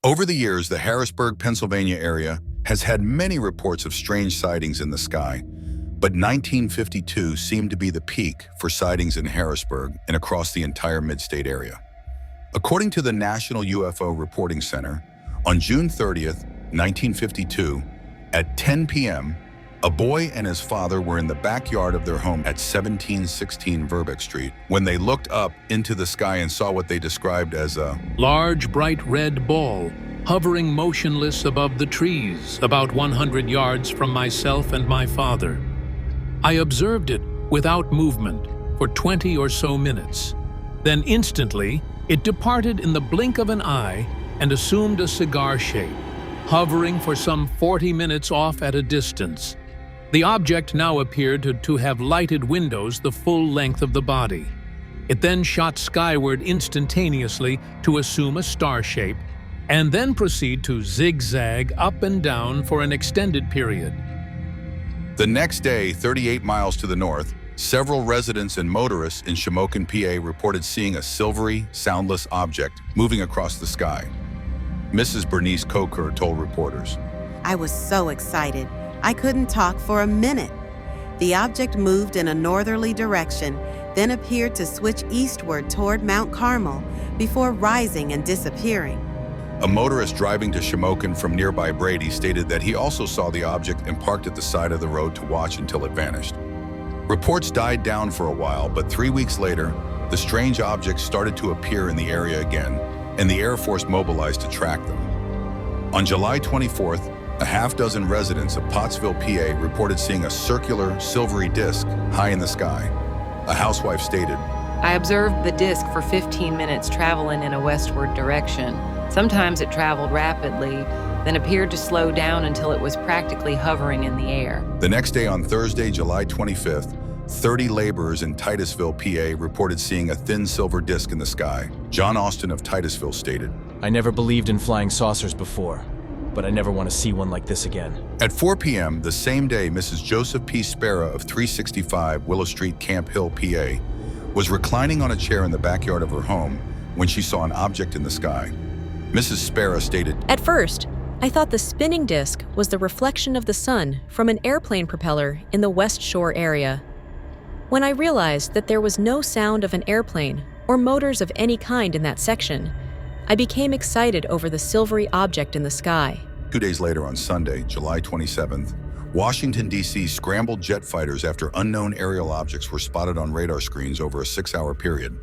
Over the years, the Harrisburg, Pennsylvania area has had many reports of strange sightings in the sky, but 1952 seemed to be the peak for sightings in Harrisburg and across the entire mid-state area. According to the National UFO Reporting Center, on June 30th, 1952, at 10 p.m., a boy and his father were in the backyard of their home at 1716 Verbeke Street when they looked up into the sky and saw what they described as a large, bright red ball hovering motionless above the trees about 100 yards from myself and my father. I observed it without movement for 20 or so minutes. Then instantly, it departed in the blink of an eye and assumed a cigar shape, hovering for some 40 minutes off at a distance. The object now appeared to have lighted windows the full length of the body. It then shot skyward instantaneously to assume a star shape, and then proceed to zigzag up and down for an extended period. The next day, 38 miles to the north, several residents and motorists in Shamokin PA reported seeing a silvery, soundless object moving across the sky. Mrs. Bernice Kocur told reporters, "I was so excited, I couldn't talk for a minute. The object moved in a northerly direction, then appeared to switch eastward toward Mount Carmel before rising and disappearing." A motorist driving to Shamokin from nearby Brady stated that he also saw the object and parked at the side of the road to watch until it vanished. Reports died down for a while, but 3 weeks later, the strange objects started to appear in the area again, and the Air Force mobilized to track them. On July 24th, a half-dozen residents of Pottsville PA reported seeing a circular, silvery disc high in the sky. A housewife stated, "I observed the disc for 15 minutes traveling in a westward direction. Sometimes it traveled rapidly, then appeared to slow down until it was practically hovering in the air." The next day, on Thursday, July 25th, 30 laborers in Titusville PA reported seeing a thin silver disc in the sky. Austen of Titusville stated, "I never believed in flying saucers before, but I never want to see one like this again." At 4 p.m. the same day, Mrs. Joseph P. Spera of 365 Willow Street, Camp Hill, PA, was reclining on a chair in the backyard of her home when she saw an object in the sky. Mrs. Spera stated, "At first, I thought the spinning disc was the reflection of the sun from an airplane propeller in the West Shore area. When I realized that there was no sound of an airplane or motors of any kind in that section, I became excited over the silvery object in the sky." 2 days later, on Sunday, July 27th, Washington, D.C. scrambled jet fighters after unknown aerial objects were spotted on radar screens over a 6-hour period.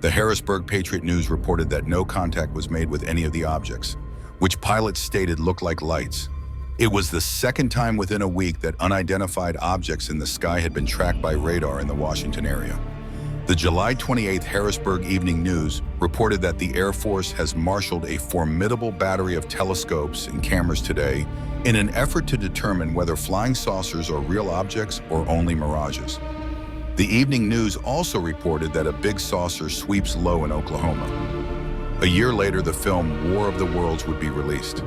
The Harrisburg Patriot News reported that no contact was made with any of the objects, which pilots stated looked like lights. It was the second time within a week that unidentified objects in the sky had been tracked by radar in the Washington area. The July 28th Harrisburg Evening News reported that the Air Force has marshaled a formidable battery of telescopes and cameras today in an effort to determine whether flying saucers are real objects or only mirages. The Evening News also reported that a big saucer sweeps low in Oklahoma. A year later, the film War of the Worlds would be released.